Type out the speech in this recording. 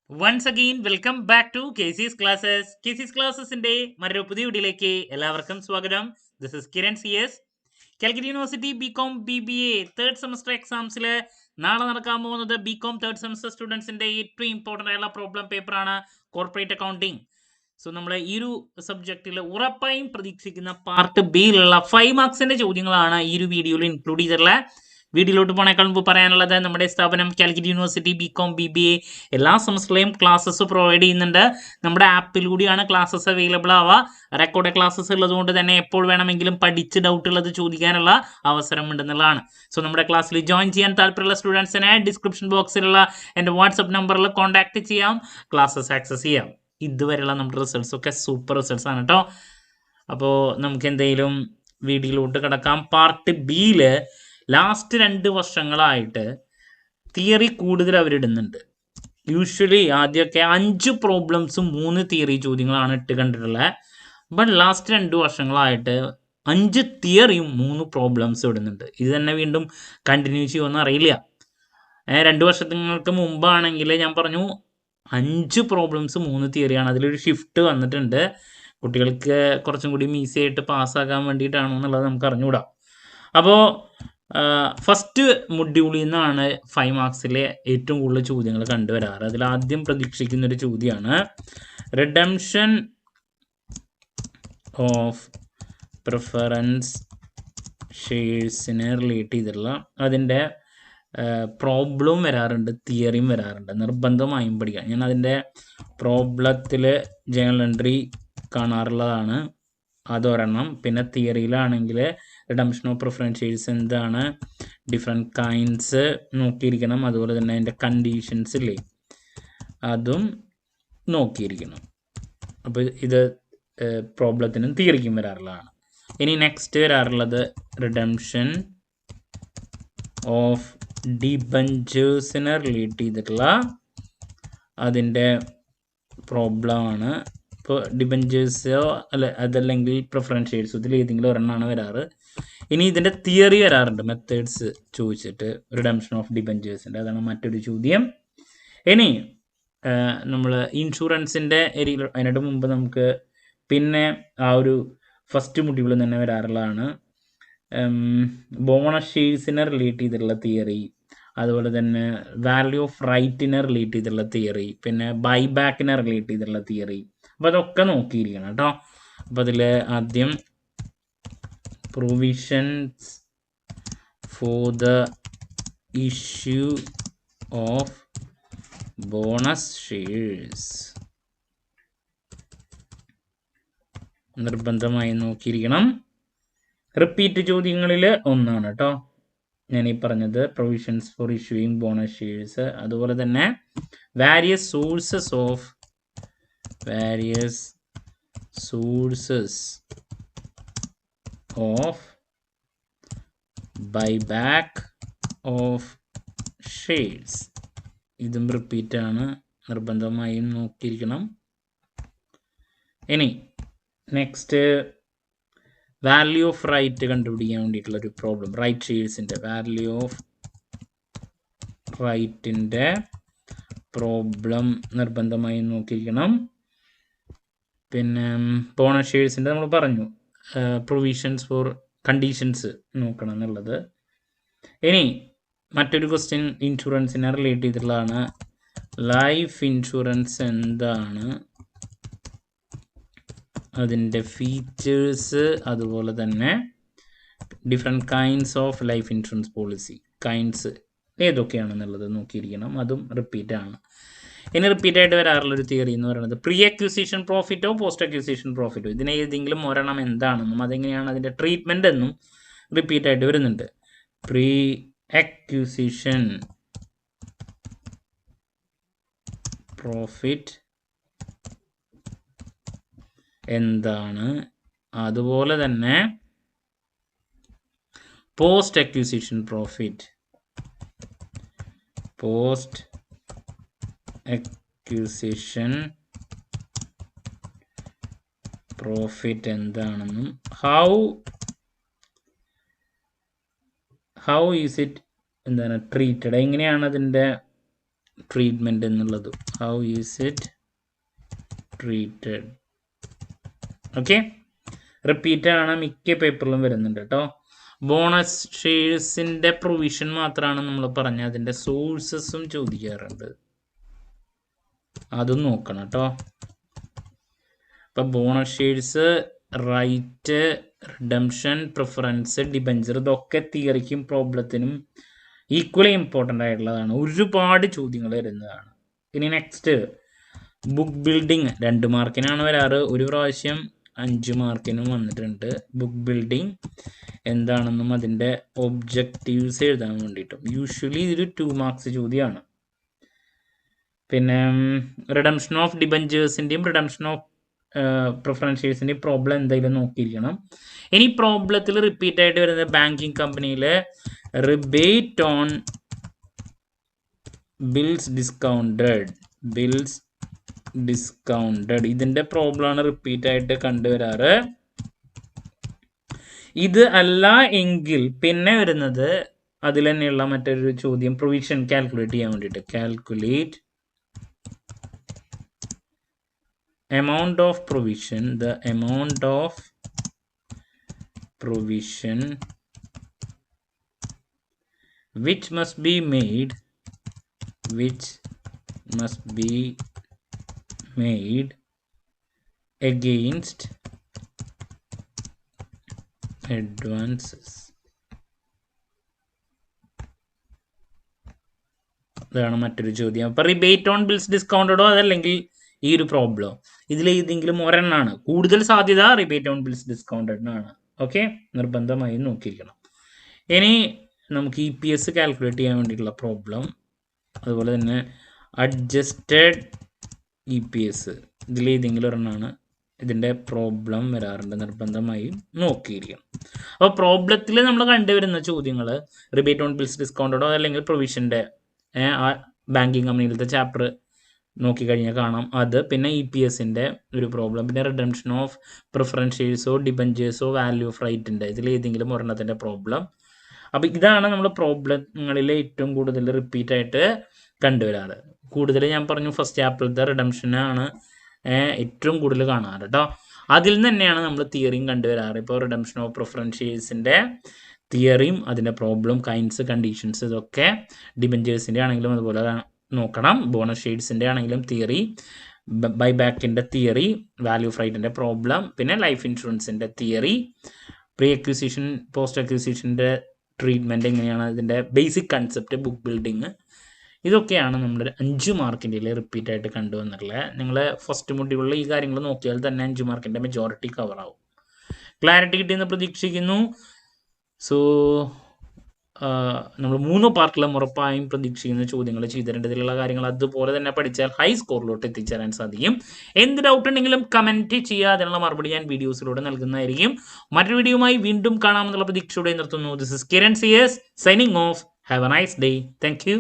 Once again welcome back to KC's classes. KC's ക്ലാസ്സസിന്റെ മറ്റൊരു പുതിയ വീഡിയോയിലേക്ക് എല്ലാവർക്കും സ്വാഗതം. This is Kiran CS. Calicut university BCom BBA third semester എക്സാംസിൽ നാളെ നടക്കാൻ പോകുന്നത് ബികോം തേർഡ് സെമസ്റ്റർ സ്റ്റുഡൻസിന്റെ ഏറ്റവും ഇമ്പോർട്ടൻ്റ് ആയിട്ടുള്ള പ്രോബ്ലം പേപ്പറാണ് കോർപ്പറേറ്റ് അക്കൗണ്ടിങ്. സോ നമ്മൾ ഈ ഒരു സബ്ജക്റ്റിൽ ഉറപ്പായും പ്രതീക്ഷിക്കുന്ന പാർട്ട് ബിയിലുള്ള 5 മാർക്സിന്റെ ചോദ്യങ്ങളാണ് ഈ ഒരു വീഡിയോയിൽ ഇൻക്ലൂഡ് ചെയ്തിട്ടുള്ളത്. വീഡിയോയിലോട്ട് പോണേക്കാൾ മുമ്പ് പറയാനുള്ളത്, നമ്മുടെ സ്ഥാപനം കാലിക്കറ്റ് യൂണിവേഴ്സിറ്റി ബികോം BBA എല്ലാ സെമസ്റ്ററിലെയും ക്ലാസ്സസ് പ്രൊവൈഡ് ചെയ്യുന്നുണ്ട്. നമ്മുടെ ആപ്പിലൂടെയാണ് ക്ലാസ്സസ് അവൈലബിൾ ആവുക. റെക്കോർഡ് ക്ലാസ്സസ് ഉള്ളതുകൊണ്ട് തന്നെ എപ്പോൾ വേണമെങ്കിലും പഠിച്ച് ഡൗട്ട് ഉള്ളത് ചോദിക്കാനുള്ള അവസരം ഉണ്ടെന്നുള്ളതാണ്. സോ നമ്മുടെ ക്ലാസ്സിൽ ജോയിൻ ചെയ്യാൻ താല്പര്യമുള്ള സ്റ്റുഡൻസിനെ ഡിസ്ക്രിപ്ഷൻ ബോക്സിലുള്ള എൻ്റെ വാട്സപ്പ് നമ്പറിൽ കോൺടാക്ട് ചെയ്യാം, ക്ലാസ്സസ് ആക്സസ് ചെയ്യാം. ഇതുവരെയുള്ള നമ്മുടെ റിസൾട്ട്സ് ഒക്കെ സൂപ്പർ റിസൾട്ട്സ് ആണ് കേട്ടോ. അപ്പോൾ നമുക്ക് എന്തെങ്കിലും വീഡിയോയിലോട്ട് കിടക്കാം. പാർട്ട് ബിയിൽ ലാസ്റ്റ് 2 വർഷങ്ങളായിട്ട് തിയറി കൂടുതൽ അവരിടുന്നുണ്ട്. യൂഷ്വലി ആദ്യമൊക്കെ 5 പ്രോബ്ലംസും 3 തിയറി ചോദ്യങ്ങളാണ് ഇട്ട് കണ്ടിട്ടുള്ളത്. ബട്ട് ലാസ്റ്റ് 2 വർഷങ്ങളായിട്ട് 5 തിയറിയും 3 പ്രോബ്ലംസ് ഇടുന്നുണ്ട്. ഇത് തന്നെ വീണ്ടും കണ്ടിന്യൂ ചെയ്യുമെന്ന് അറിയില്ല. 2 വർഷങ്ങൾക്ക് മുമ്പാണെങ്കിൽ ഞാൻ പറഞ്ഞു 5 പ്രോബ്ലംസ് 3 തിയറിയാണ്. അതിലൊരു ഷിഫ്റ്റ് വന്നിട്ടുണ്ട്. കുട്ടികൾക്ക് കുറച്ചും കൂടി ഈസി ആയിട്ട് പാസ്സാക്കാൻ വേണ്ടിയിട്ടാണോ എന്നുള്ളത് നമുക്ക് അറിഞ്ഞുകൂടാ. അപ്പോൾ ഫസ്റ്റ് മൊഡ്യൂളിൽ നിന്നാണ് 5 മാർക്സിലെ ഏറ്റവും കൂടുതൽ ചോദ്യങ്ങൾ കണ്ടുവരാറ്. അതിൽ ആദ്യം പ്രതീക്ഷിക്കുന്ന ഒരു ചോദ്യമാണ് റിഡംഷൻ ഓഫ് പ്രിഫറൻസ് ഷെയർസിനെ റിലേറ്റ് ചെയ്തിട്ടുള്ള അതിൻ്റെ പ്രോബ്ലം വരാറുണ്ട്, തിയറിയും വരാറുണ്ട്. നിർബന്ധമായും പഠിക്കാം. ഞാൻ അതിൻ്റെ പ്രോബ്ലത്തിൽ ജേണൽ എൻട്രി കാണാറുള്ളതാണ്, അതൊരെണ്ണം. പിന്നെ തിയറിയിലാണെങ്കിൽ റിഡംഷൻ ഓഫ് പ്രിഫറൻസ് ഷെയർസ് എന്താണ്, ഡിഫറെൻറ്റ് കൈൻഡ്സ് നോക്കിയിരിക്കണം. അതുപോലെ തന്നെ അതിൻ്റെ കണ്ടീഷൻസ് ഇല്ലേ, അതും നോക്കിയിരിക്കണം. അപ്പോൾ ഇത് പ്രോബ്ലത്തിനും തിയറിക്കും വരാറുള്ളതാണ്. ഇനി നെക്സ്റ്റ് വരാറുള്ളത് റിഡംഷൻ ഓഫ് ഡിബഞ്ചേഴ്സിനെ റിലേറ്റ് ചെയ്തിട്ടുള്ള അതിൻ്റെ പ്രോബ്ലമാണ്. ഇപ്പോൾ ഡിബഞ്ചേഴ്സോ അതല്ലെങ്കിൽ പ്രിഫറൻസ് ഷെയർസോ ഇതിൽ ഏതെങ്കിലും ഒരെണ്ണമാണ് വരാറ്. ഇനി ഇതിൻ്റെ തിയറി വരാറുണ്ട്, മെത്തേഡ്സ് ചോദിച്ചിട്ട് റിഡംഷൻ ഓഫ് ഡിബഞ്ചേഴ്സിൻ്റെ. അതാണ് മറ്റൊരു ചോദ്യം. ഇനി നമ്മൾ ഇൻഷുറൻസിൻ്റെ ഏരിയയിൽ അതിനായിട്ട് മുമ്പ് നമുക്ക് പിന്നെ ആ ഒരു ഫസ്റ്റ് മൊഡ്യൂളിൽ തന്നെ വരാറുള്ളതാണ് ബോണസ് ഷെയർസിനെ റിലേറ്റ് ചെയ്തിട്ടുള്ള തിയറി, അതുപോലെ തന്നെ വാല്യൂ ഓഫ് റൈറ്റിനെ റിലേറ്റ് ചെയ്തിട്ടുള്ള തിയറി, പിന്നെ ബൈബാക്കിനെ റിലേറ്റ് ചെയ്തിട്ടുള്ള തിയറി. അപ്പോൾ അതൊക്കെ നോക്കിയിരിക്കണം കേട്ടോ. അപ്പോൾ അതിൽ ആദ്യം provisions for the issue of bonus shares നിർബന്ധമായി നോക്കിയിരിക്കണം. റിപ്പീറ്റ് ചോദ്യങ്ങളിൽ ഒന്നാണ് കേട്ടോ ഞാൻ ഈ പറഞ്ഞത്, provisions for issuing bonus shares. അതുപോലെ തന്നെ various sources of buyback of shares. ഇതും റിപ്പീറ്റാണ്, നിർബന്ധമായും നോക്കിയിരിക്കണം. ഇനി നെക്സ്റ്റ് വാല്യൂ ഓഫ് റൈറ്റ് കണ്ടുപിടിക്കാൻ വേണ്ടിയിട്ടുള്ളൊരു പ്രോബ്ലം, റൈറ്റ് ഷെയർസിൻ്റെ വാല്യൂ ഓഫ് റൈറ്റിൻ്റെ പ്രോബ്ലം നിർബന്ധമായും നോക്കിയിരിക്കണം. പിന്നെ ബോണസ് ഷെയർസിൻ്റെ നമ്മൾ പറഞ്ഞു, പ്രൊവിഷൻസ് ഫോർ കണ്ടീഷൻസ് നോക്കണം എന്നുള്ളത്. ഇനി മറ്റൊരു ക്വസ്റ്റ്യൻ ഇൻഷുറൻസിനെ റിലേറ്റ് ചെയ്തിട്ടുള്ളതാണ്. ലൈഫ് ഇൻഷുറൻസ് എന്താണ്, അതിൻ്റെ ഫീച്ചേഴ്സ്, അതുപോലെ തന്നെ different kinds of life insurance policy, kinds ഏതൊക്കെയാണെന്നുള്ളത് നോക്കിയിരിക്കണം. അതും റിപ്പീറ്റാണ്. ഇനി റിപ്പീറ്റായിട്ട് വരാറുള്ളൊരു തിയറി എന്ന് പറയുന്നത് പ്രീ അക്വിസിഷൻ പ്രോഫിറ്റോ പോസ്റ്റ് അക്വിസിഷൻ പ്രോഫിറ്റോ, ഇതിനെ ഏതെങ്കിലും ഒരെണ്ണം എന്താണെന്നും അതെങ്ങനെയാണ് അതിൻ്റെ ട്രീറ്റ്മെൻ്റ് എന്നും റിപ്പീറ്റായിട്ട് വരുന്നുണ്ട്. പ്രീ അക്വിസിഷൻ പ്രോഫിറ്റ് എന്താണ്, അതുപോലെ തന്നെ പോസ്റ്റ് അക്വിസിഷൻ പ്രോഫിറ്റ് എന്താണെന്നും ഹൗ ഈസ് ഇറ്റ് എന്താണ് ട്രീറ്റഡ്, എങ്ങനെയാണ് അതിൻ്റെ ട്രീറ്റ്മെൻറ്റ് എന്നുള്ളത്. How is it treated. Okay, repeated ആണ്, മിക്ക പേപ്പറിലും വരുന്നുണ്ട് കേട്ടോ. ബോണസ് ഷെയർസിൻ്റെ പ്രൊവിഷൻ മാത്രമാണ് നമ്മൾ പറഞ്ഞ, അതിൻ്റെ സോഴ്സസും ചോദിക്കാറുണ്ട്, അതും നോക്കണം കേട്ടോ. ഇപ്പം bonus shares, right, redemption, preference, debenture, ഇതൊക്കെ തിയറിക്കും പ്രോബ്ലത്തിനും ഈക്വലി ഇമ്പോർട്ടൻ്റ് ആയിട്ടുള്ളതാണ്. ഒരുപാട് ചോദ്യങ്ങൾ വരുന്നതാണ്. ഇനി നെക്സ്റ്റ് ബുക്ക് ബിൽഡിങ് 2 മാർക്കിനാണ് വരാറ്. ഒരു പ്രാവശ്യം 5 മാർക്കിനും വന്നിട്ടുണ്ട്. ബുക്ക് ബിൽഡിങ് എന്താണെന്നും അതിൻ്റെ ഒബ്ജക്റ്റീവ്സ് എഴുതാൻ വേണ്ടിയിട്ടും. യൂഷ്വലി ഇതൊരു 2 മാർക്സ് ചോദ്യമാണ്. പിന്നെ റിഡംഷൻ ഓഫ് ഡിബഞ്ചേഴ്സിൻ്റെയും റിഡംഷൻ ഓഫ് പ്രിഫറൻസ് ഷെയർസിൻ്റെയും പ്രോബ്ലം എന്തായാലും നോക്കിയിരിക്കണം. ഇനി പ്രോബ്ലത്തിൽ റിപ്പീറ്റ് ആയിട്ട് വരുന്നത് ബാങ്കിങ് കമ്പനിയിലെ റിബേറ്റ് ഓൺ ബിൽസ് ഡിസ്കൗണ്ടഡ്, ഇതിൻ്റെ പ്രോബ്ലമാണ് റിപ്പീറ്റ് ആയിട്ട് കണ്ടുവരാറ്. ഇത് അല്ല എങ്കിൽ പിന്നെ വരുന്നത് അതിൽ തന്നെയുള്ള മറ്റൊരു ചോദ്യം, പ്രൊവിഷൻ കാൽക്കുലേറ്റ് ചെയ്യാൻ വേണ്ടിയിട്ട്. Calculate amount of provision, the amount of provision which must be made against advances. ഇതാണ് മറ്റൊരു ചോദ്യം. അപ്പോൾ റിബേറ്റ് ഓൺ ബിൽസ് ഡിസ്കൗണ്ടഡോ അതല്ലെങ്കിൽ ഈ ഒരു പ്രോബ്ലം, ഇതിൽ ഏതെങ്കിലും ഒരെണ്ണമാണ്. കൂടുതൽ സാധ്യത റിബേറ്റ് ഓൺ ബിൽസ് ഡിസ്കൗണ്ടഡിനാണ്. ഓക്കെ, നിർബന്ധമായും നോക്കിയിരിക്കണം. ഇനി നമുക്ക് EPS കാൽക്കുലേറ്റ് ചെയ്യാൻ വേണ്ടിയിട്ടുള്ള പ്രോബ്ലം, അതുപോലെ തന്നെ അഡ്ജസ്റ്റഡ് EPS, ഇതിലേതെങ്കിലും ഒരെണ്ണമാണ്. ഇതിൻ്റെ പ്രോബ്ലം വരാറുണ്ട്, നിർബന്ധമായും നോക്കിയിരിക്കണം. അപ്പോൾ പ്രോബ്ലത്തിൽ നമ്മൾ കണ്ടുവരുന്ന ചോദ്യങ്ങൾ റിബേറ്റ് ഓൺ ബിൽസ് ഡിസ്കൗണ്ടഡോ അല്ലെങ്കിൽ പ്രൊവിഷൻ്റെ ബാങ്കിങ് കമ്പനിയിലത്തെ ചാപ്റ്റർ നോക്കിക്കഴിഞ്ഞാൽ കാണാം അത്. പിന്നെ EPSൻ്റെ ഒരു പ്രോബ്ലം, പിന്നെ റിഡംഷൻ ഓഫ് പ്രിഫറൻസ് ഷെയർസോ ഡിബഞ്ചേഴ്സോ വാല്യൂ ഓഫ് റൈറ്റിൻ്റെ ഇതിലേതെങ്കിലും ഒരെണ്ണത്തിൻ്റെ പ്രോബ്ലം. അപ്പോൾ ഇതാണ് നമ്മൾ പ്രോബ്ലങ്ങളിൽ ഏറ്റവും കൂടുതൽ റിപ്പീറ്റ് ആയിട്ട് കണ്ടുവരാറ്. കൂടുതൽ ഞാൻ പറഞ്ഞു ഫസ്റ്റ് ചാപ്റ്ററിലത്തെ റിഡംഷനാണ് ഏറ്റവും കൂടുതൽ കാണാറ് കേട്ടോ. അതിൽ നിന്ന് തന്നെയാണ് നമ്മൾ തിയറിയും കണ്ടുവരാറ്. ഇപ്പോൾ റിഡംഷൻ ഓഫ് പ്രിഫറൻസ് ഷെയർസിൻ്റെ തിയറിയും അതിൻ്റെ പ്രോബ്ലം, കൈൻഡ്സ്, കണ്ടീഷൻസ്, ഇതൊക്കെ ഡിബഞ്ചേഴ്സിൻ്റെ ആണെങ്കിലും അതുപോലെ നോക്കണം. ബോണസ് ഷെയർസിൻ്റെ ആണെങ്കിലും തിയറി, ബൈ ബാക്കിൻ്റെ തിയറി, വാല്യൂ ഓഫ് റൈറ്റിൻ്റെ പ്രോബ്ലം, പിന്നെ ലൈഫ് ഇൻഷുറൻസിൻ്റെ തിയറി, പ്രീ അക്വിസിഷൻ പോസ്റ്റ് അക്വിസിഷൻ്റെ ട്രീറ്റ്മെൻറ്റ് എങ്ങനെയാണ്, ഇതിൻ്റെ ബേസിക് കൺസെപ്റ്റ്, ബുക്ക് ബിൽഡിങ്, ഇതൊക്കെയാണ് നമ്മുടെ 5 മാർക്കിൻ്റെ റിപ്പീറ്റ് ആയിട്ട് കണ്ടുവന്നിട്ടുള്ളത്. നിങ്ങൾ ഫസ്റ്റ് മൊഡ്യൂളിൽ ഈ കാര്യങ്ങൾ നോക്കിയാൽ തന്നെ 5 മാർക്കിൻ്റെ മെജോറിറ്റി കവർ ആവും. ക്ലാരിറ്റി കിട്ടിയെന്ന് പ്രതീക്ഷിക്കുന്നു. സോ നമ്മൾ 3 പാർട്ടിലും ഉറപ്പായും പ്രതീക്ഷിക്കുന്ന ചോദ്യങ്ങൾ ചെയ്തിട്ടുള്ള കാര്യങ്ങൾ അതുപോലെ തന്നെ പഠിച്ചാൽ ഹൈ സ്കോറിലോട്ട് എത്തിച്ചേരാൻ സാധിക്കും. എന്ത് ഡൗട്ട് ഉണ്ടെങ്കിലും കമൻറ്റ് ചെയ്യുക, അതിനുള്ള മറുപടി ഞാൻ വീഡിയോസിലൂടെ നൽകുന്നതായിരിക്കും. മറ്റൊരു വീഡിയോയുമായി വീണ്ടും കാണാമെന്നുള്ള പ്രതീക്ഷയോടെ നിർത്തുന്നു. This is Kiran CS signing off. Have a nice day. Thank U.